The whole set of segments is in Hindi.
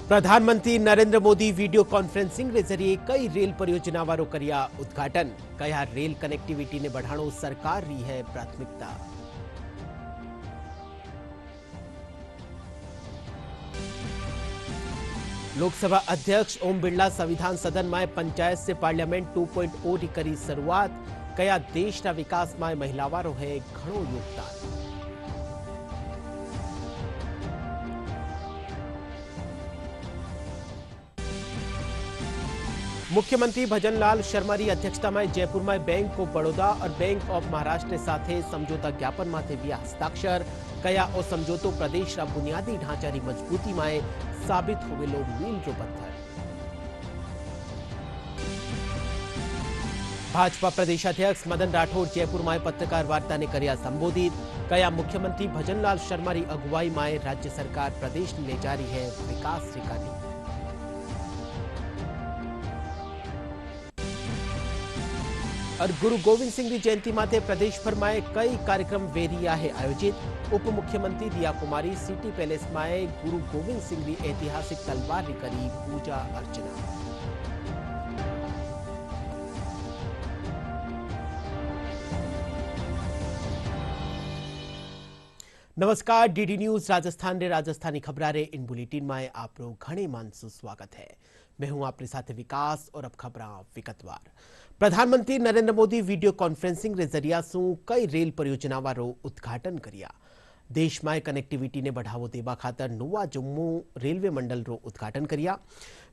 प्रधानमंत्री नरेंद्र मोदी वीडियो कॉन्फ्रेंसिंग के जरिए कई रेल परियोजनाओं કર્યા ઉદ્ઘાટન। કયા રેલ કનેક્ટિવિટીને बढ़ाणो सरकार री है प्राथमिकता। लोकसभा अध्यक्ष ओम बिरला संविधान सदन में पंचायत से पार्लियामेंट 2.0 की करी शुरुआत। कया देशना विकास में महिलावारो है घणो योगदान। मुख्यमंत्री भजनलाल शर्मा की अध्यक्षता में जयपुर में बैंक ऑफ बड़ौदा और बैंक ऑफ महाराष्ट्र साथ समझौता ज्ञापन में दिया हस्ताक्षर। कया ओ समझौतो प्रदेश का बुनियादी ढांचा की मजबूती में साबित होवेलो मील जो पत्थर। भाजपा प्रदेशाध्यक्ष मदन राठौर जयपुर में पत्रकार वार्ता ने कर्या संबोधित। कया मुख्यमंत्री भजनलाल शर्मा की अगुवाई में राज्य सरकार प्रदेश ने ले जा रही है विकास रेखानी। और गुरु गोविंद सिंह की जयंती माते प्रदेश भर में कई कार्यक्रम वेरिया है आयोजित। उप मुख्यमंत्री दिया कुमारी सिटी पैलेस में गुरु गोविंद सिंह की ऐतिहासिक तलवार की करी पूजा अर्चना। नमस्कार, डीडी न्यूज राजस्थान रे राजस्थानी खबरारे इन बुलेटिन में आप लोग घणे मानसु स्वागत है। मैं हूं आपके साथ विकास और अब खबरां विगतवार। प्रधानमंत्री नरेंद्र मोदी वीडियो कॉन्फ्रेंसिंग के जरिया सु कई रेल परियोजनाओं उद्घाटन कर्या। देश में कनेक्टिविटी ने बढ़ावो देवा खातर नवा जम्मू रेलवे मंडल रो उद्घाटन कर्या।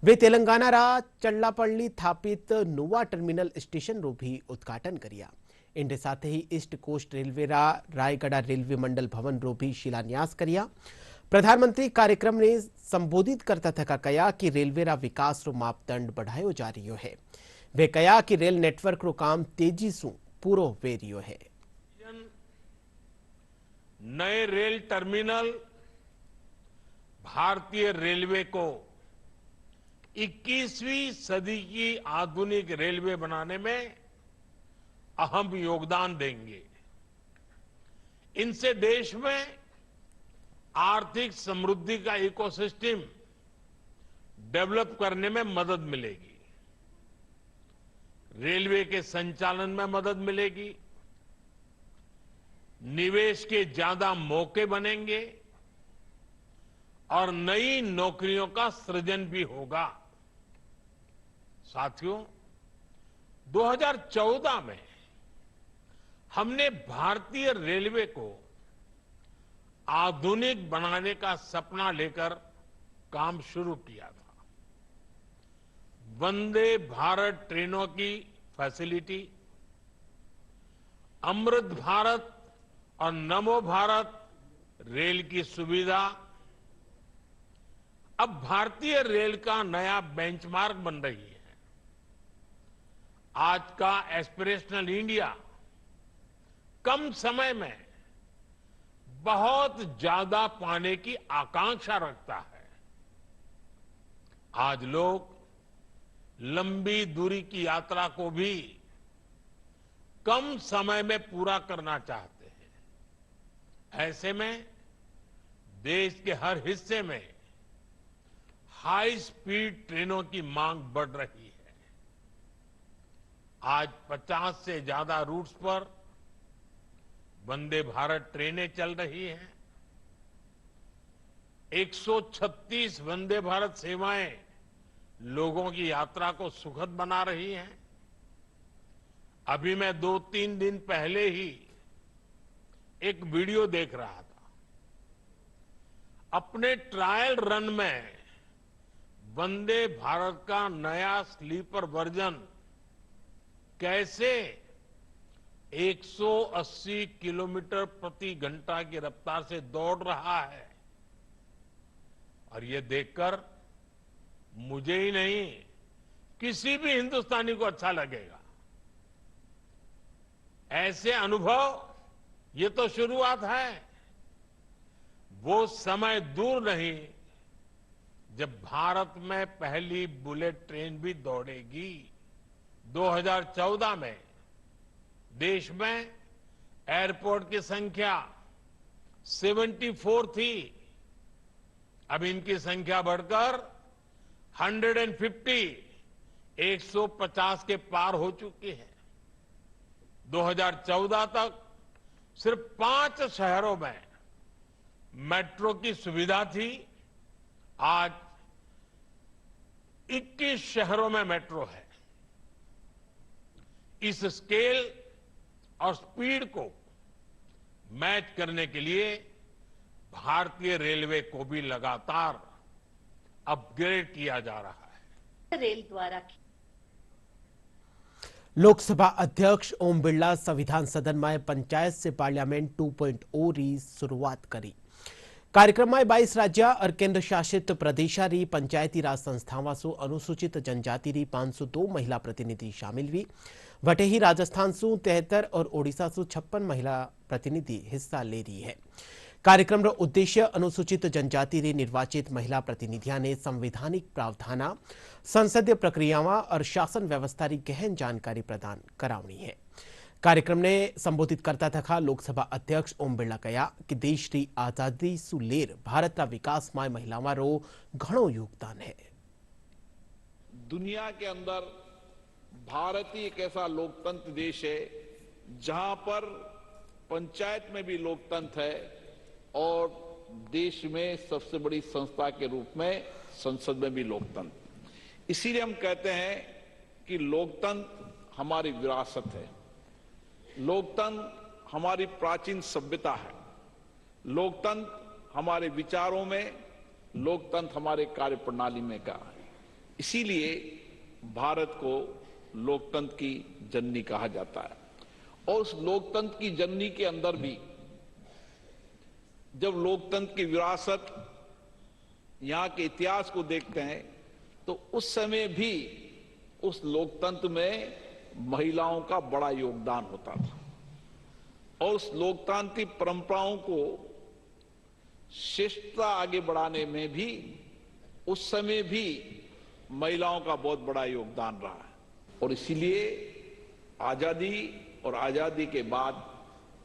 वे तेलंगाना रा चल्लापल्ली स्थापित नवा टर्मिनल स्टेशन रो भी उद्घाटन कर्या। इनके साथ ही ईस्ट कोस्ट रेलवे रा रायगढ़ रेलवे मंडल भवन रो भी शिलान्यास कर्या। प्रधानमंत्री कार्यक्रम ने संबोधित करता थका कया कि रेलवे रा विकास रो मापदंड बढ़ायो जा रही है। वे कया कि रेल नेटवर्क रो काम तेजी से पूरो वे रियो है। नए रेल टर्मिनल भारतीय रेलवे को 21वीं सदी की आधुनिक रेलवे बनाने में अहम योगदान देंगे। इनसे देश में आर्थिक समृद्धि का इकोसिस्टम डेवलप करने में मदद मिलेगी। रेलवे के संचालन में मदद मिलेगी, निवेश के ज्यादा मौके बनेंगे और नई नौकरियों का सृजन भी होगा। साथियों, 2014 में हमने भारतीय रेलवे को आधुनिक बनाने का सपना लेकर काम शुरू किया था। वंदे भारत ट्रेनों की फैसिलिटी, अमृत भारत और नमो भारत रेल की सुविधा अब भारतीय रेल का नया बेंचमार्क बन रही है। आज का एस्पिरेशनल इंडिया कम समय में बहुत ज्यादा पाने की आकांक्षा रखता है। आज लोग लंबी दूरी की यात्रा को भी कम समय में पूरा करना चाहते हैं। ऐसे में देश के हर हिस्से में हाई स्पीड ट्रेनों की मांग बढ़ रही है। आज 50 से ज्यादा रूट्स पर वंदे भारत ट्रेनें चल रही हैं। 136 वंदे भारत सेवाएं लोगों की यात्रा को सुखद बना रही हैं। अभी मैं 2-3 दिन पहले ही एक वीडियो देख रहा था। अपने ट्रायल रन में वंदे भारत का नया स्लीपर वर्जन कैसे 180 किलोमीटर प्रति घंटा की रफ्तार से दौड़ रहा है, और ये देखकर मुझे ही नहीं किसी भी हिंदुस्तानी को अच्छा लगेगा। ऐसे अनुभव ये तो शुरुआत है। वो समय दूर नहीं जब भारत में पहली बुलेट ट्रेन भी दौड़ेगी। 2014 में देश में एयरपोर्ट की संख्या 74 थी। अब इनकी संख्या बढ़कर 150 के पार हो चुकी है। 2014 तक सिर्फ 5 शहरों में मेट्रो की सुविधा थी। आज 21 शहरों में मेट्रो है। इस स्केल और स्पीड को मैच करने के लिए भारतीय रेलवे को भी लगातार अपग्रेड किया जा रहा है। रेल द्वारा लोकसभा अध्यक्ष ओम बिरला संविधान सदन में पंचायत से पार्लियामेंट 2.0 री शुरुआत करी। कार्यक्रम में 22 राज्य और केंद्र शासित प्रदेशा री पंचायती राज संस्थावां सु अनुसूचित जनजाति री 502 महिला प्रतिनिधि शामिल हुई। वटे ही राजस्थान सु 73 और ओडिशा सु 56 महिला प्रतिनिधि हिस्सा ले रही है। कार्यक्रम रो उद्देश्य अनुसूचित जनजाति री निर्वाचित महिला प्रतिनिधियां ने संवैधानिक प्रावधाना, संसदीय प्रक्रियावां और शासन व्यवस्था री गहन जानकारी प्रदान करावनी है। कार्यक्रम ने संबोधित करता था लोकसभा अध्यक्ष ओम बिरला कहा कि देश की आजादी सु लेर भारत विकास में महिलाओं रो घणो योगदान है। दुनिया के अंदर भारत ही एक ऐसा लोकतंत्र देश है जहां पर पंचायत में भी लोकतंत्र है और देश में सबसे बड़ी संस्था के रूप में संसद में भी लोकतंत्र। इसीलिए हम कहते हैं कि लोकतंत्र हमारी विरासत है, लोकतंत्र हमारी प्राचीन सभ्यता है, लोकतंत्र हमारे विचारों में, लोकतंत्र हमारे कार्यप्रणाली में का है। इसीलिए भारत को लोकतंत्र की जननी कहा जाता है। और उस लोकतंत्र की जननी के अंदर भी जब लोकतंत्र की विरासत, यहां के इतिहास को देखते हैं तो उस समय भी उस लोकतंत्र में महिलाओं का बड़ा योगदान होता था और उस लोकतांत्रिक परंपराओं को श्रेष्ठता आगे बढ़ाने में भी उस समय भी महिलाओं का बहुत बड़ा योगदान रहा है। और इसीलिए आजादी और आजादी के बाद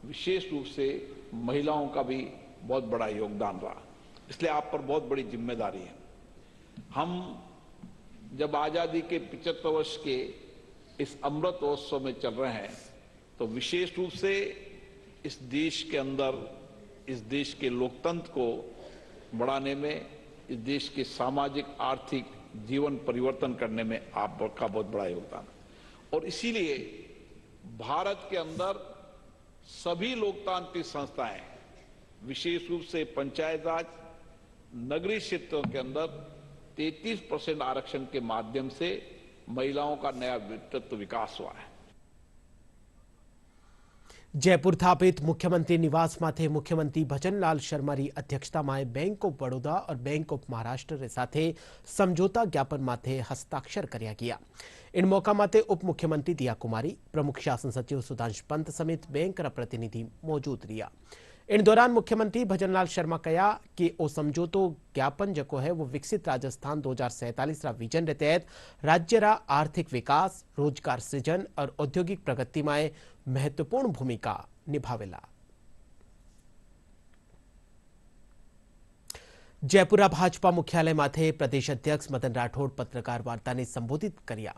विशेष रूप से महिलाओं का भी बहुत बड़ा योगदान रहा। इसलिए आप पर बहुत बड़ी जिम्मेदारी है। हम जब आजादी के 75 वर्ष के इस अमृत महोत्सव में चल रहे हैं तो विशेष रूप से इस देश के अंदर, इस देश के लोकतंत्र को बढ़ाने में, इस देश के सामाजिक आर्थिक जीवन परिवर्तन करने में आपका बहुत बड़ा योगदान है। और इसीलिए भारत के अंदर सभी लोकतांत्रिक संस्थाएं, विशेष रूप से पंचायत राज, नगरीय क्षेत्रों के अंदर 33% आरक्षण के माध्यम से महिलाओं का नया व्यक्तित्व विकास हुआ है। जयपुर स्थापित मुख्यमंत्री निवास माथे मुख्यमंत्री भजनलाल शर्मा री अध्यक्षता में बैंक ऑफ बड़ौदा और बैंक ऑफ महाराष्ट्र रे साथे समझौता ज्ञापन माथे हस्ताक्षर कर्या गया। इन मौका माथे उप मुख्यमंत्री दिया कुमारी, प्रमुख शासन सचिव सुधांश पंत समेत बैंक रा प्रतिनिधि मौजूद रिया। इन दौरान मुख्यमंत्री भजनलाल शर्मा कहा कि ओ समझौतो ज्ञापन जको है वो विकसित राजस्थान 2047 रा विजन के तहत राज्य रा आर्थिक विकास, रोजगार सृजन और औद्योगिक प्रगति में महत्वपूर्ण भूमिका निभावेला। जयपुरा भाजपा मुख्यालय माथे प्रदेश अध्यक्ष मदन राठौड़ पत्रकार वार्ता ने संबोधित किया।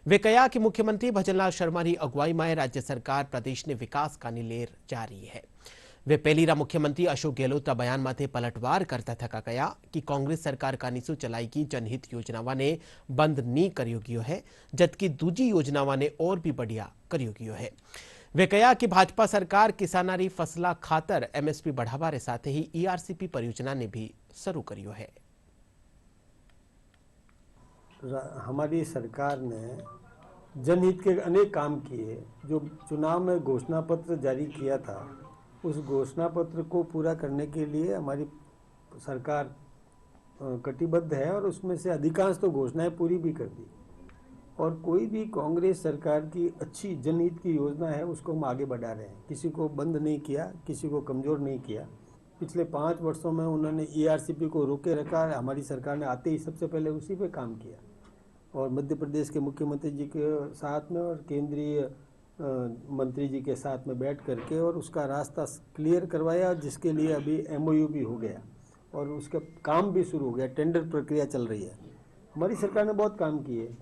वे कहा कि मुख्यमंत्री भजनलाल शर्मा की अगुवाई में राज्य सरकार प्रदेश ने विकास का लेर जा रही है। वे पहली रा मुख्यमंत्री अशोक गहलोत रा बयान माथे पलटवार करता थका कहा कि कांग्रेस सरकार का निसु चलाएगी जनहित योजनावां ने बंद नी करियो गयो है, जबकि दूजी योजनावां ने और भी बढ़िया करियो गयो है। वे कहा कि भाजपा सरकार किसाना री फसला खातर एमएसपी बढ़ावा रे साथ ही ईआरसीपी परियोजना ने भी शुरू करियो है। हमारी सरकार ने जनहित के अनेक काम किए। जो चुनाव में घोषणा पत्र जारी किया था, उस घोषणा पत्र को पूरा करने के लिए हमारी सरकार कटिबद्ध है और उसमें से अधिकांश तो घोषणाएं पूरी भी कर दी। और कोई भी कांग्रेस सरकार की अच्छी जनहित की योजना है उसको हम आगे बढ़ा रहे हैं। किसी को बंद नहीं किया, किसी को कमज़ोर नहीं किया। पिछले 5 वर्षों में उन्होंने ईआरसीपी को रोके रखा। हमारी सरकार ने आते ही सबसे पहले उसी पे काम किया और मध्य प्रदेश के मुख्यमंत्री जी के साथ में और केंद्रीय मंत्री जी के साथ में बैठ करके और उसका रास्ता क्लियर करवाया, जिसके लिए अभी एमओयू भी हो गया और उसका काम भी शुरू हो गया। टेंडर प्रक्रिया चल रही है हमारी सरकार ने बहुत काम किए।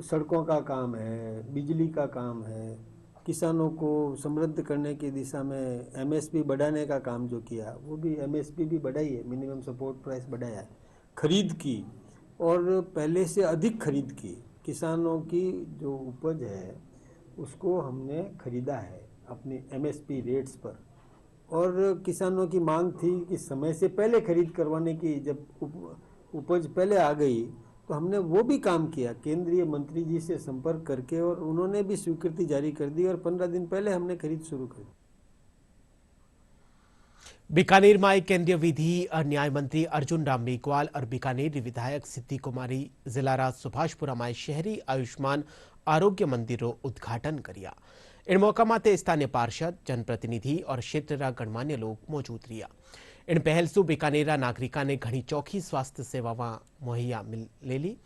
सड़कों का काम है, बिजली का काम है, किसानों को समृद्ध करने की दिशा में एमएसपी बढ़ाने का काम जो किया, वो भी एमएसपी भी बढ़ाई है, मिनिमम सपोर्ट प्राइस बढ़ाया है, खरीद की और पहले से अधिक खरीद की। किसानों की जो उपज है उसको हमने खरीदा है अपनी एमएसपी रेट्स पर, और किसानों की मांग थी कि समय से पहले खरीद करवाने की। जब उपज पहले आ गई तो हमने वो भी काम किया, केंद्रीय मंत्री जी से संपर्क करके, और उन्होंने भी स्वीकृति जारी कर दी और 15 दिन पहले हमने खरीद शुरू कर दी। बीकानेर में केंद्रीय विधि और न्याय मंत्री अर्जुन राम मेघवाल और बीकानेर विधायक सिद्धि कुमारी जिलारा सुभाषपुरा में शहरी आयुष्मान आरोग्य मंदिर उद्घाटन किया। इन मौका माते स्थानीय पार्षद, जनप्रतिनिधि और क्षेत्र गणमान्य लोग मौजूद रहा। इन पहल से बीकानेरा नागरिका ने घनी चौखी स्वास्थ्य सेवावां मुहैया ले ली।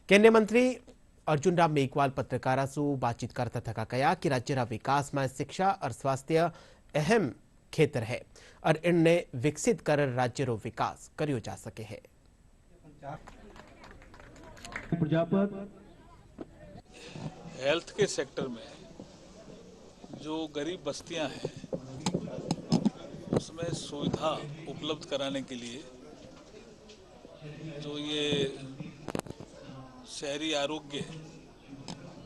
केंद्रीय मंत्री अर्जुन राम मेघवाल पत्रकारों से बातचीत करता थका कहा कि राज्य विकास में शिक्षा और स्वास्थ्य अहम क्षेत्र है और इनने विकसित कर राज्य रो विकास करियो जा सके है। हेल्थ के सेक्टर में जो गरीब बस्तियां हैं उसमें सुविधा उपलब्ध कराने के लिए जो ये शहरी आरोग्य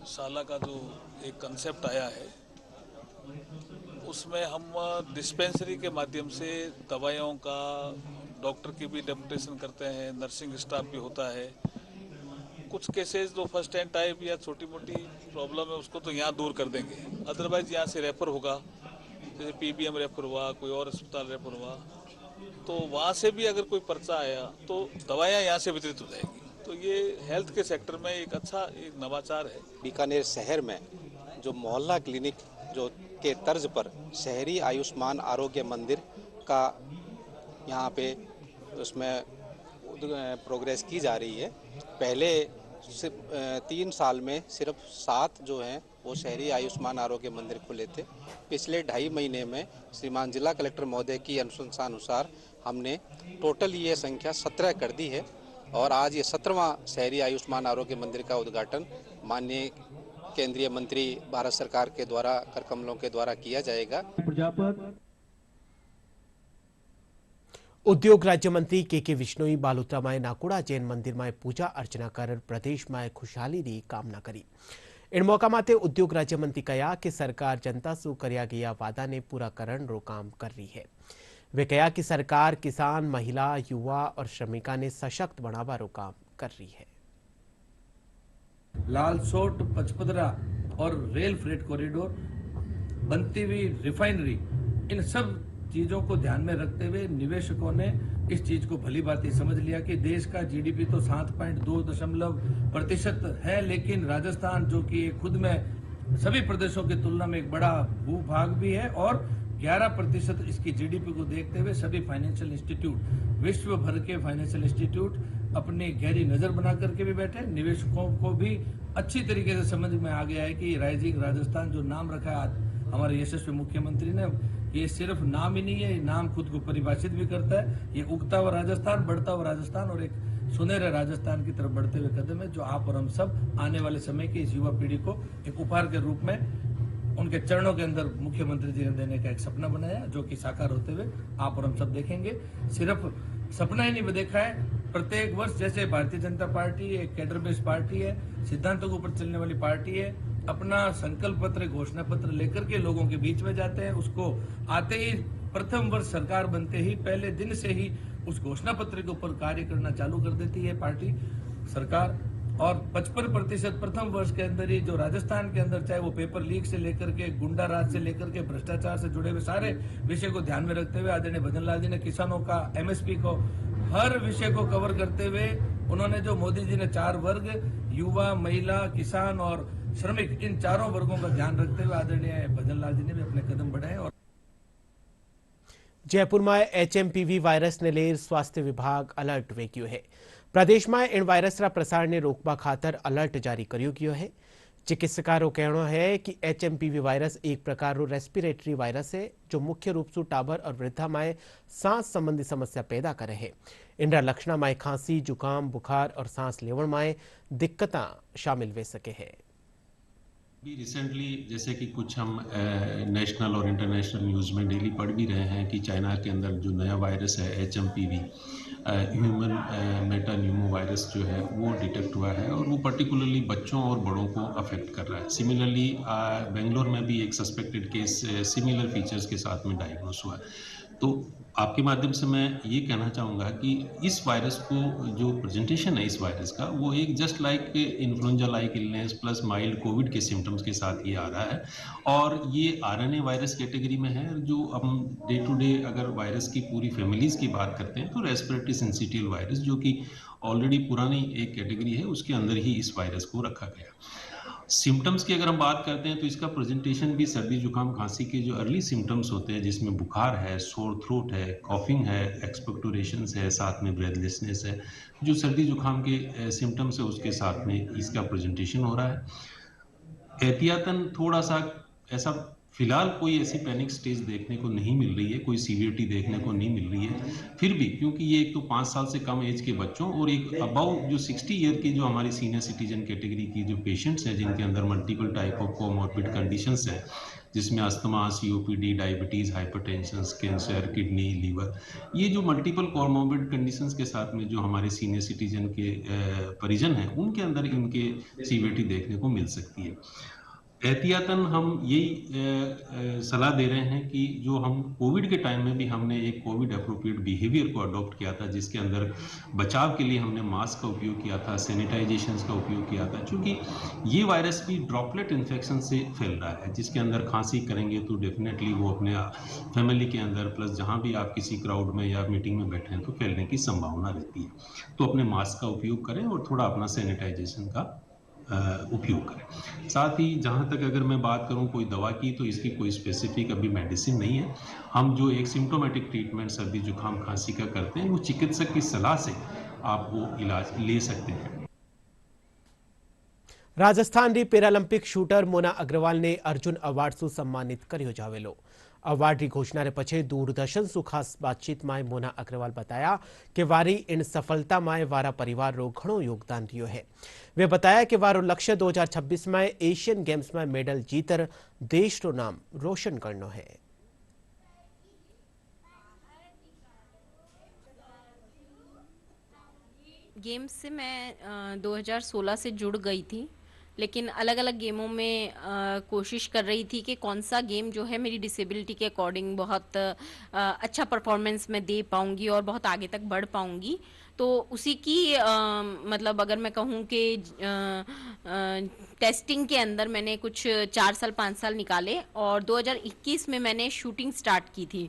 शाला का जो एक कंसेप्ट आया है, उसमें हम डिस्पेंसरी के माध्यम से दवाइयों का, डॉक्टर की भी डेपुटेशन करते हैं, नर्सिंग स्टाफ भी होता है। कुछ केसेस जो फर्स्ट एंड टाइप या छोटी मोटी प्रॉब्लम है उसको तो यहाँ दूर कर देंगे, अदरवाइज यहाँ से रेफर होगा, जैसे पीबीएम रेफर हुआ, कोई और अस्पताल रेफर हुआ, तो वहाँ से भी अगर कोई पर्चा आया तो दवाइयाँ यहाँ से वितरित हो जाएगी। तो ये हेल्थ के सेक्टर में एक अच्छा एक नवाचार है। बीकानेर शहर में जो मोहल्ला क्लिनिक जो के तर्ज पर शहरी आयुष्मान आरोग्य मंदिर का यहाँ पे उसमें प्रोग्रेस की जा रही है। पहले 3 साल में सिर्फ 7 जो हैं वो शहरी आयुष्मान आरोग्य मंदिर खुले थे। पिछले 2.5 महीने में श्रीमान जिला कलेक्टर महोदय की अनुशंसा अनुसार हमने टोटल ये संख्या 17 कर दी है और आज ये 17वां शहरी आयुष्मान आरोग्य मंदिर का उद्घाटन माननीय केंद्रीय मंत्री भारत सरकार के द्वारा कर कमलों के द्वारा किया जाएगा। उद्योग राज्य मंत्री के विश्नोई बालोतरा में नाकुड़ा जैन मंदिर में पूजा अर्चना कर प्रदेश में खुशहाली की कामना करी। इन मौका माते उद्योग राज्य मंत्री कहा कि सरकार जनता से कर्या गया वादा ने पूरा करण रो काम कर रही है। वे कहा कि सरकार किसान, महिला, युवा और श्रमिका ने सशक्त बनावा रो काम कर रही है। लालसोट, पचपदरा और रेल फ्रेट कॉरिडोर, बनती हुई रिफाइनरी, इन सब चीजों को ध्यान में रखते हुए निवेशकों ने इस चीज को भली भांति समझ लिया कि देश का जीडीपी तो 7.2% है, लेकिन राजस्थान जो कि खुद में सभी प्रदेशों की तुलना में एक बड़ा भूभाग भी है और 11% इसकी जीडीपी को देखते हुए सभी फाइनेंशियल इंस्टीट्यूट, विश्व भर के फाइनेंशियल इंस्टीट्यूट अपनी गहरी नजर बना करके भी बैठे। निवेशकों को भी अच्छी तरीके से समझ में आ गया है कि राइजिंग राजस्थान जो नाम रखा है हमारे यशस्वी मुख्यमंत्री ने, ये सिर्फ नाम ही नहीं है, ये नाम खुद को परिभाषित भी करता है। ये उगता हुआ राजस्थान, बढ़ता हुआ राजस्थान और एक सुनहरे राजस्थान की तरफ बढ़ते हुए कदम है जो आप और हम सब आने वाले समय की इस युवा पीढ़ी को एक उपहार के रूप में उनके चरणों के अंदर मुख्यमंत्री जी ने देने का एक सपना बनाया जो कि साकार होते हुए आप और हम सब देखेंगे। सिर्फ सपना ही नहीं देखा है, प्रत्येक वर्ष जैसे भारतीय जनता पार्टी एक कैडर बेस्ड पार्टी है, सिद्धांतों के ऊपर चलने वाली पार्टी है, अपना संकल्प पत्र, घोषणा पत्र लेकर के लोगों के बीच में जाते हैं। उसको आते ही प्रथम वर्ष सरकार बनते ही पहले दिन से ही उस घोषणा पत्र के ऊपर कार्य करना चालू कर देती है पार्टी सरकार। और 55% प्रथम वर्ष के अंदर ही जो राजस्थान के अंदर चाहे वो पेपर लीक से लेकर के गुंडा राज से लेकर के भ्रष्टाचार से जुड़े हुए सारे विषय को ध्यान में रखते हुए आदरणीय भजन लाल जी ने किसानों का, एमएसपी को, हर विषय को कवर करते हुए उन्होंने जो मोदी जी ने 4 वर्ग, युवा, महिला, किसान और श्रमिक, इन चारों वर्गों का ध्यान रखते हुए आदरणीय भजन लाल जी ने भी अपने कदम बढ़ाए। और जयपुर में एचएमपीवी वायरस ने लेर स्वास्थ्य विभाग अलर्ट वेक्यो है। प्रदेश में इन वायरस रा प्रसार ने रोकवा खातर अलर्ट जारी करियो गयो है। चिकित्सका रो कहना है कि एचएमपीवी वायरस एक प्रकार रो रेस्पिरेटरी वायरस है जो मुख्य रूप से टाबर और वृद्धा में सांस संबंधी समस्या पैदा करे है। इनरा लक्षण में खांसी, जुकाम, बुखार और सांस लेवण में दिक्कत शामिल वे सके है। भी रिसेंटली जैसे कि कुछ हम नेशनल और इंटरनेशनल न्यूज़ में डेली पढ़ भी रहे हैं कि चाइना के अंदर जो नया वायरस है HMPV human Meta Numa virus जो है वो डिटेक्ट हुआ है और वो पर्टिकुलरली बच्चों और बड़ों को अफेक्ट कर रहा है। सिमिलरली बेंगलोर में भी एक सस्पेक्टेड केस सिमिलर फीचर्स के साथ में डायग्नोस हुआ है। तो आपके माध्यम से मैं ये कहना चाहूँगा कि इस वायरस को जो प्रेजेंटेशन है इस वायरस का वो एक just like influenza like illness plus mild Covid के सिम्टम्स के साथ ये आ रहा है और ये RNA वायरस कैटेगरी में है। जो हम डे टू डे अगर वायरस की पूरी फैमिलीज की बात करते हैं तो रेस्पिरेटरी सिंसिटियल वायरस जो कि ऑलरेडी पुरानी एक कैटेगरी है उसके अंदर ही इस वायरस को रखा गया। सिम्टम्स की अगर हम बात करते हैं तो इसका प्रेजेंटेशन भी सर्दी जुकाम खांसी के जो अर्ली सिम्टम्स होते हैं जिसमें बुखार है, सोर थ्रोट है, कॉफिंग है, एक्सपेक्टोरेशंस है, साथ में ब्रेथलेसनेस है, जो सर्दी जुकाम के सिम्टम्स है उसके साथ में इसका प्रेजेंटेशन हो रहा है। एहतियातन थोड़ा सा ऐसा फिलहाल कोई ऐसी पैनिक स्टेज देखने को नहीं मिल रही है, कोई सीवियरिटी देखने को नहीं मिल रही है। फिर भी क्योंकि ये एक तो 5 साल से कम एज के बच्चों और एक अबाउ जो 60 ईयर की जो हमारी सीनियर सिटीजन कैटेगरी की जो पेशेंट्स हैं जिनके अंदर multiple type of comorbid conditions हैं जिसमें asthma, COPD, diabetes, hypertension, cancer, kidney, liver, ये जो मल्टीपल कोमॉर्बिड कंडीशंस के साथ में जो हमारे सीनियर सिटीजन के परिजन हैं उनके अंदर इनके सीवियरिटी देखने को मिल सकती है। एहतियातन हम यही सलाह दे रहे हैं कि जो हम कोविड के टाइम में भी हमने एक कोविड अप्रोप्रिएट बिहेवियर को अडॉप्ट किया था जिसके अंदर बचाव के लिए हमने मास्क का उपयोग किया था, सैनिटाइजेशन का उपयोग किया था, क्योंकि ये वायरस भी ड्रॉपलेट इन्फेक्शन से फैल रहा है जिसके अंदर खांसी करेंगे तो डेफिनेटली वो अपने फैमिली के अंदर प्लस जहाँ भी आप किसी क्राउड में या मीटिंग में बैठे हैं तो फैलने की संभावना रहती है। तो अपने मास्क का उपयोग करें और थोड़ा अपना सैनिटाइजेशन का उपयोग करें। साथ ही जहाँ तक अगर मैं बात करूँ कोई दवा की तो इसकी कोई स्पेसिफिक अभी मेडिसिन नहीं है। हम जो एक सिम्टोमेटिक ट्रीटमेंट सर्दी जुकाम खांसी का करते हैं वो चिकित्सक की सलाह से आप वो इलाज ले सकते हैं। राजस्थान री पैरालंपिक शूटर मोना अग्रवाल ने अर्जुन अवार्ड से सम्मानित कर्यो जावेलो। अवार्ड की घोषणा रे पछे दूरदर्शन से खास बातचीत में मोना अग्रवाल बताया कि वारी इन सफलता में वारा परिवार रो घणो योगदान रियो है। वे बताया कि वारो लक्ष्य 2026 में एशियन गेम्स में मेडल जीतर देश रो नाम रोशन करनो है। गेम्स से मैं 2016 से जुड़ गई थी, लेकिन अलग अलग गेमों में कोशिश कर रही थी कि कौन सा गेम जो है मेरी डिसेबिलिटी के अकॉर्डिंग बहुत अच्छा परफॉर्मेंस मैं दे पाऊंगी और बहुत आगे तक बढ़ पाऊंगी। तो उसी की मतलब अगर मैं कहूँ कि टेस्टिंग के अंदर मैंने कुछ 4 साल 5 साल निकाले और 2021 में मैंने शूटिंग स्टार्ट की थी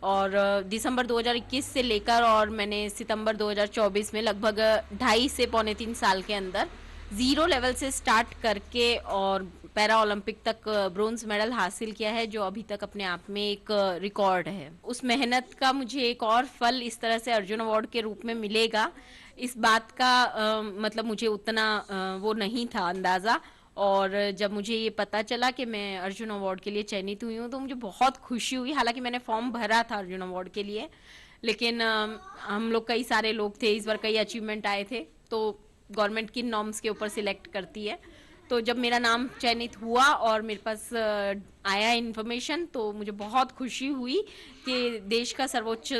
और दिसंबर 2021 से लेकर और मैंने सितंबर 2024 में लगभग 2.5 से पौने 3 साल के अंदर 0 लेवल से स्टार्ट करके और पैरा ओलंपिक तक ब्रोंज मेडल हासिल किया है, जो अभी तक अपने आप में एक रिकॉर्ड है। उस मेहनत का मुझे एक और फल इस तरह से अर्जुन अवार्ड के रूप में मिलेगा, इस बात का मतलब मुझे उतना वो नहीं था अंदाज़ा। और जब मुझे ये पता चला कि मैं अर्जुन अवार्ड के लिए चयनित हुई हूँ तो मुझे बहुत खुशी हुई। हालांकि मैंने फॉर्म भरा था अर्जुन अवार्ड के लिए, लेकिन हम लोग कई सारे लोग थे, इस बार कई अचीवमेंट आए थे, तो गवर्नमेंट की नॉर्म्स के ऊपर सिलेक्ट करती है। तो जब मेरा नाम चयनित हुआ और मेरे पास आया इन्फॉर्मेशन तो मुझे बहुत खुशी हुई कि देश का सर्वोच्च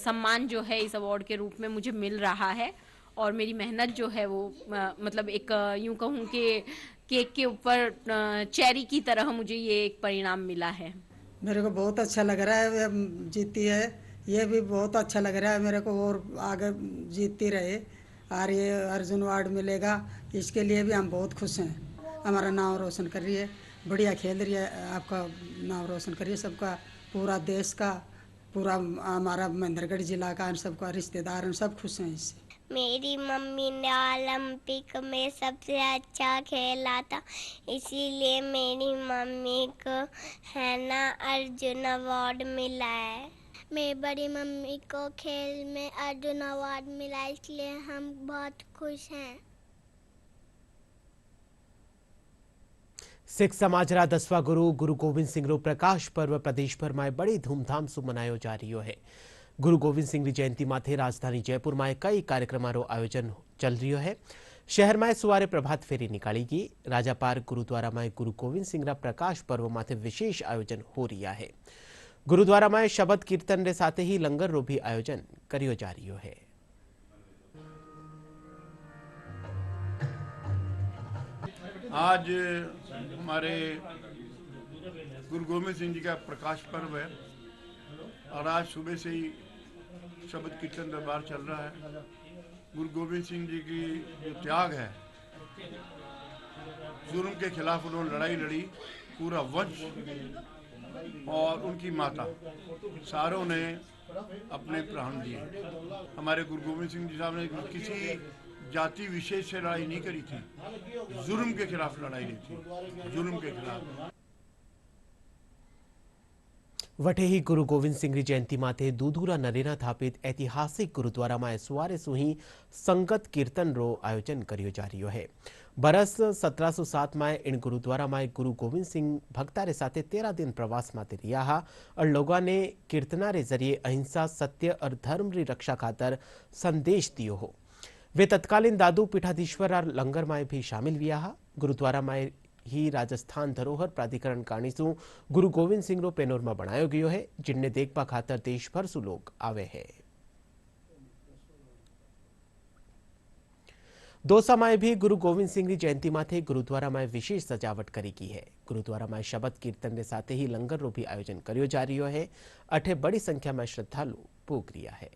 सम्मान जो है इस अवार्ड के रूप में मुझे मिल रहा है और मेरी मेहनत जो है वो मतलब एक यूं कहूँ कि केक के ऊपर चेरी की तरह मुझे ये एक परिणाम मिला है। मेरे को बहुत अच्छा लग रहा है, जीती है ये भी बहुत अच्छा लग रहा है मेरे को, और आगे जीतती रहे और ये अर्जुन अवार्ड मिलेगा इसके लिए भी हम बहुत खुश हैं। हमारा नाम रोशन कर रही है, बढ़िया खेल रही है, आपका नाम रोशन करिए, सबका पूरा देश का, पूरा हमारा महेंद्रगढ़ जिला का, सबका रिश्तेदार सब खुश हैं इससे। मेरी मम्मी ने ओलंपिक में सबसे अच्छा खेला था, इसीलिए मेरी मम्मी को है ना अर्जुन अवार्ड मिला है। मेरी बड़ी मम्मी को खेल में अर्जुन अवार्ड मिला, इसलिए हम बहुत खुश हैं। सिख समाज रा 10वां गुरु गुरु गोविंद सिंह रो प्रकाश पर्व प्रदेश भर में बड़ी धूमधाम से मनायो जा रही है। गुरु गोविंद सिंह जयंती माथे राजधानी जयपुर में कई कार्यक्रमों आयोजन चल रही है। शहर में सवारे प्रभात फेरी निकाली गई। राजापार्क गुरुद्वारा में गुरु गोविंद सिंह प्रकाश पर्व माथे विशेष आयोजन हो रहा है। गुरुद्वारा में शबद कीर्तन रे साथ ही लंगर रो भी आयोजन करियो जा रही है। आज हमारे गुरु गोविंद सिंह जी का प्रकाश पर्व है और आज सुबह से ही शबद कीर्तन दरबार चल रहा है। गुरु गोविंद सिंह जी की जो त्याग है, जुल्म के खिलाफ उन्होंने लड़ाई लड़ी, पूरा वंश और उनकी माता सारों ने अपने प्राण दिए। हमारे गुरु गोविंद सिंह जी साहब ने किसी जाति विशेष से लड़ाई नहीं करी थी, जुल्म के खिलाफ लड़ाई की थी, जुल्म के खिलाफ। वटे ही गुरु गोविंद सिंह जयंती माथे दूधूरा नरेना स्थापित ऐतिहासिक गुरुद्वारा में सवारे सुही संगत कीर्तन रो आयोजन करियो जा रही है। बरस 1707 में इन गुरुद्वारा में गुरु गोविंद सिंह भक्ता रे साथे 13 दिन प्रवास माते रिया और लोगों ने कीर्तना रे जरिए अहिंसा, सत्य और धर्म री रक्षा खातर संदेश दियो हो। वे तत्कालीन दादू पीठाधीश्वर और लंगर में भी शामिल हुआ। गुरुद्वारा में ही राजस्थान धरोहर प्राधिकरण काणीसू गुरु गोविंद सिंह रो पेनोरमा बनायो गयो है, जिनने देखबा खातर देश भर सु लोग आवे है। दौसा में भी गुरु गोविंद सिंह जयंती माथे गुरुद्वारा में विशेष सजावट करी की है। गुरुद्वारा में शबद कीर्तन के साथ ही लंगर रो भी आयोजन करियो जा रही है। अठे बड़ी संख्या में श्रद्धालु पूग रिया है।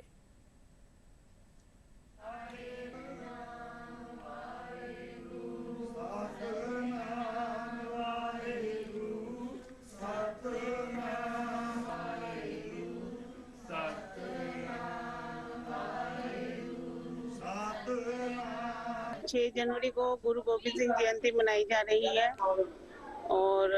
जनवरी को गुरु गोविंद सिंह जयंती मनाई जा रही है और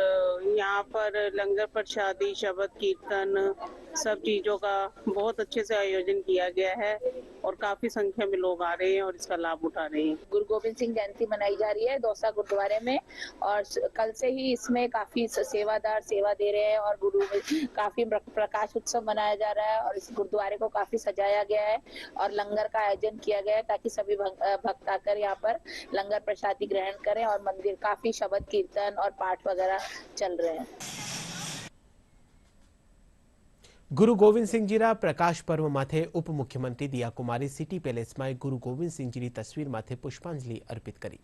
यहाँ पर लंगर प्रसादी, शबद कीर्तन, सब चीजों का बहुत अच्छे से आयोजन किया गया है और काफी संख्या में लोग आ रहे हैं और इसका लाभ उठा रहे हैं। गुरु गोविंद सिंह जयंती मनाई जा रही है दौसा गुरुद्वारे में और कल से ही इसमें काफी सेवादार सेवा दे रहे हैं और गुरु काफी प्रकाश उत्सव मनाया जा रहा है और इस गुरुद्वारे को काफी सजाया गया है और लंगर का आयोजन किया गया है ताकि सभी भक्त आकर यहाँ पर लंगर प्रसादी ग्रहण करें और मंदिर काफी शबद कीर्तन और पाठ वगैरह चल रहे हैं। गुरु गोविंद सिंह जी रा प्रकाश पर्व माथे उप मुख्यमंत्री दिया कुमारी सिटी पैलेस में गुरु गोविंद सिंह जी की तस्वीर माथे पुष्पांजलि अर्पित करी।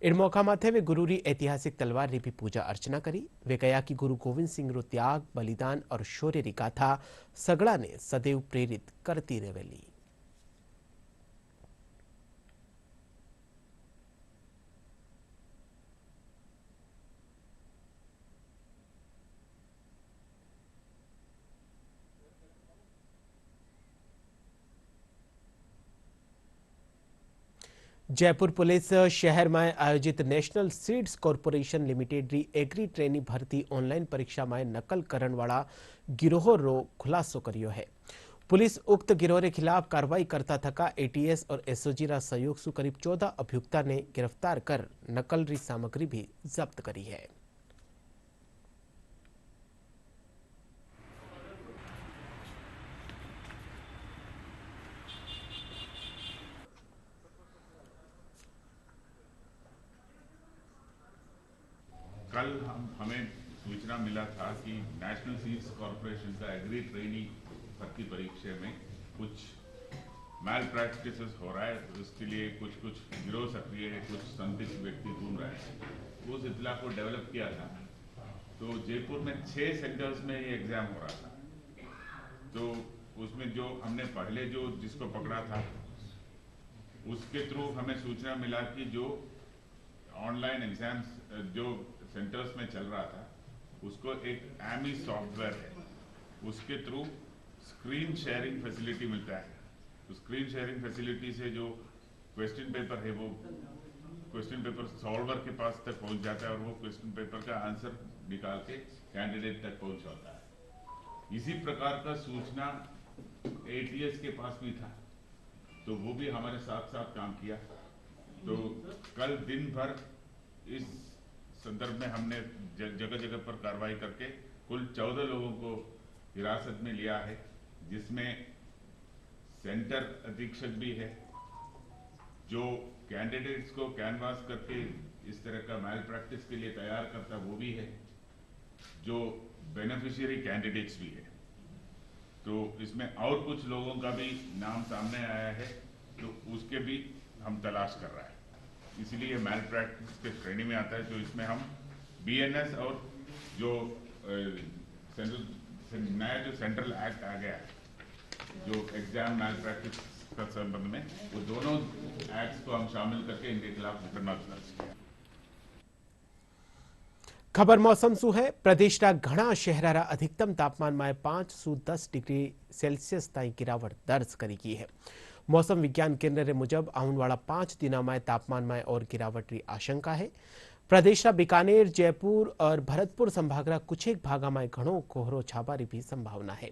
इन मौका माथे वे गुरु री ऐतिहासिक तलवार री भी पूजा अर्चना करी। वे कहा कि गुरु गोविंद सिंह रो त्याग, बलिदान और शौर्य री गाथा सगड़ा ने सदैव प्रेरित करती रहेली। जयपुर पुलिस शहर में आयोजित नेशनल सीड्स कॉर्पोरेशन लिमिटेड री एग्री ट्रेनी भर्ती ऑनलाइन परीक्षा में नकल करण वाला गिरोह रो खुलासो करियो है। पुलिस उक्त गिरोह के खिलाफ कार्रवाई करता थका एटीएस और एसओजी रा सहयोग से करीब 14 अभियुक्ता ने गिरफ्तार कर नकल री सामग्री भी जब्त करी है। कल हमें सूचना मिला था कि नेशनल सीड्स कॉर्पोरेशन का एग्री ट्रेनी भर्ती परीक्षा में कुछ मैल प्रैक्टिसेस हो रहा है, तो इसके लिए कुछ गिरोह सक्रिय है, कुछ संदिग्ध व्यक्ति घूम रहे हैं। उस इतला को डेवलप किया था। तो जयपुर में 6 सेंटर्स में ये एग्जाम हो रहा था। तो उसमें जो हमने पहले जिसको पकड़ा था उसके थ्रू हमें सूचना मिला कि जो ऑनलाइन एग्जाम्स जो सेंटर्स में चल रहा था उसको एक एमी सॉफ्टवेयर है, उसके थ्रू स्क्रीन शेयरिंग फैसिलिटी मिलता है। तो स्क्रीन शेयरिंग फैसिलिटी से जो क्वेश्चन पेपर है वो क्वेश्चन पेपर सॉल्वर के पास तक पहुंच जाता है और वो क्वेश्चन पेपर का आंसर निकाल के कैंडिडेट तक पहुंच जाता है। इसी प्रकार का सूचना एटीएस के पास भी था, तो वो भी हमारे साथ साथ काम किया। तो कल दिन भर इस संदर्भ में हमने जगह जगह पर कार्रवाई करके कुल 14 लोगों को हिरासत में लिया है, जिसमें सेंटर अधीक्षक भी है जो कैंडिडेट्स को कैनवास करके इस तरह का मैल प्रैक्टिस के लिए तैयार करता वो भी है, जो बेनिफिशियरी कैंडिडेट्स भी है। तो इसमें और कुछ लोगों का भी नाम सामने आया है, तो उसके भी हम तलाश कर रहे हैं। इसलिए मैल प्रैक्टिस के श्रेणी में आता है। तो इसमें हम बीएनएस और जो नया जो सेंट्रल एक्ट आ गया है जो एग्जाम मैल प्रैक्टिस का संबंध में, वो दोनों एक्ट्स को हम शामिल करके इनके खिलाफ मुकदमा दर्ज किया। खबर मौसम सु है। प्रदेशना घणा शहरारा अधिकतम तापमान में 5 सु 10 डिग्री सेल्सियस ताई गिरावट दर्ज करी गई है। मौसम विज्ञान केंद्र मुजब आने वाला 5 दिनों में तापमान में और गिरावट की आशंका है। प्रदेशना बीकानेर, जयपुर और भरतपुर संभागरा कुछ एक भागा में घणो कोहरो छाबारी भी संभावना है।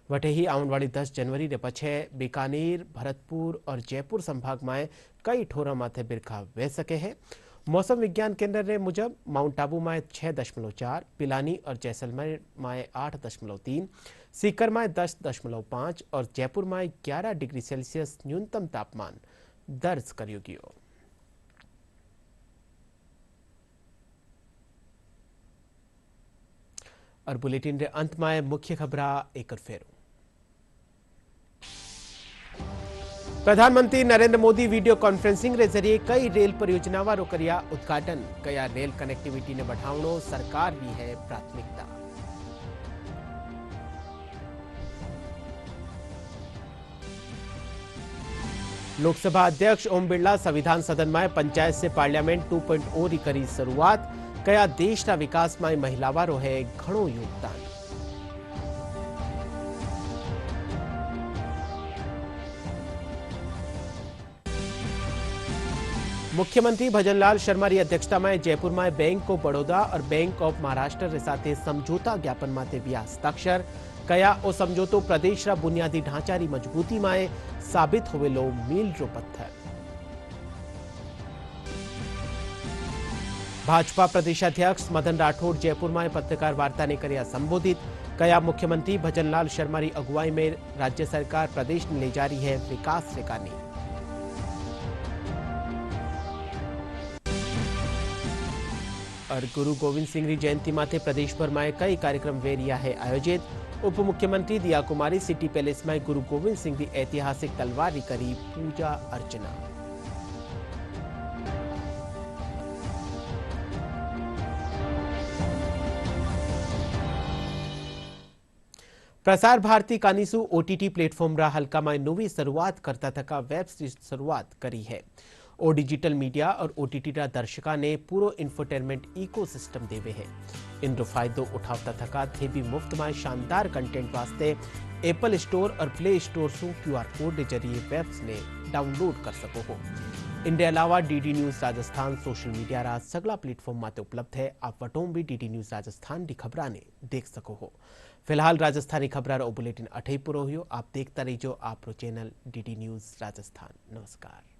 वटे ही आने वाली 10 जनवरी ने पछे बीकानेर, भरतपुर और जयपुर संभाग में कई ठोरा माथे बिरखा वह सके है। मौसम विज्ञान केंद्र ने मुजब माउंट आबू में 6.4, पिलानी और जैसलमेर में 8.3, सीकर में 10.5 और जयपुर में 11 डिग्री सेल्सियस न्यूनतम तापमान दर्ज कर्यो गयो। और बुलेटिन रे अंत में मुख्य खबरा एक फेरो। प्रधानमंत्री नरेंद्र मोदी वीडियो कॉन्फ्रेंसिंग रे जरिए कई रेल परियोजनाओं करिया उद्घाटन। कया रेल कनेक्टिविटी ने बढ़ावणो सरकार भी है प्राथमिकता। लोकसभा अध्यक्ष ओम बिरला संविधान सदन में पंचायत से पार्लियामेंट 2.0 री करी शुरुआत। कया देशना विकास में महिलावारो है घणो योगदान। मुख्यमंत्री भजनलाल शर्मा की अध्यक्षता में जयपुर में बैंक ऑफ बड़ौदा और बैंक ऑफ महाराष्ट्र के साथ समझौता ज्ञापन माटे व्या हस्ताक्षर। कया ओ समझौतो प्रदेश रा बुनियादी ढांचा री मजबूती में साबित होवेलो मील रो पत्थर। भाजपा प्रदेशाध्यक्ष मदन राठौड़ जयपुर में पत्रकार वार्ता ने कर्या संबोधित। कया मुख्यमंत्री भजनलाल शर्मा की अगुवाई में राज्य सरकार प्रदेश ने ले जा रही है विकास रेखानी। और गुरु गोविंद सिंह की जयंती माथे प्रदेश भर में कई कार्यक्रम वेरिया है आयोजित। उप मुख्यमंत्री दिया कुमारी सिटी पैलेस में गुरु गोविंद सिंह की ऐतिहासिक तलवार की करी पूजा अर्चना। प्रसार भारती कानीसु ओटीटी प्लेटफॉर्म रा हल्का में नवी शुरुआत करता थका वेब सीरीज शुरुआत करी है। ओ डिजिटल मीडिया और ओटीटी रा दर्शका ने पूरो इंफोटेनमेंट इकोसिस्टम देवे है। इन फायदो उठावता थका थे भी मुफ्त में शानदार कंटेंट वास्ते एप्पल स्टोर और प्ले स्टोर सु क्यूआर कोड के जरिए वेब्स ने डाउनलोड कर सको हो। इनके अलावा DD news Rajasthan social media रा सगला प्लेटफॉर्म माते उपलब्ध है। आप वटों भी डीडी न्यूज राजस्थान की खबरा ने देख सको हो। फिलहाल राजस्थानी खबरा रो बुलेटिन अठई पूरो हुयो। आप देखता रहिजो आपरो चैनल डीडी न्यूज राजस्थान। नमस्कार।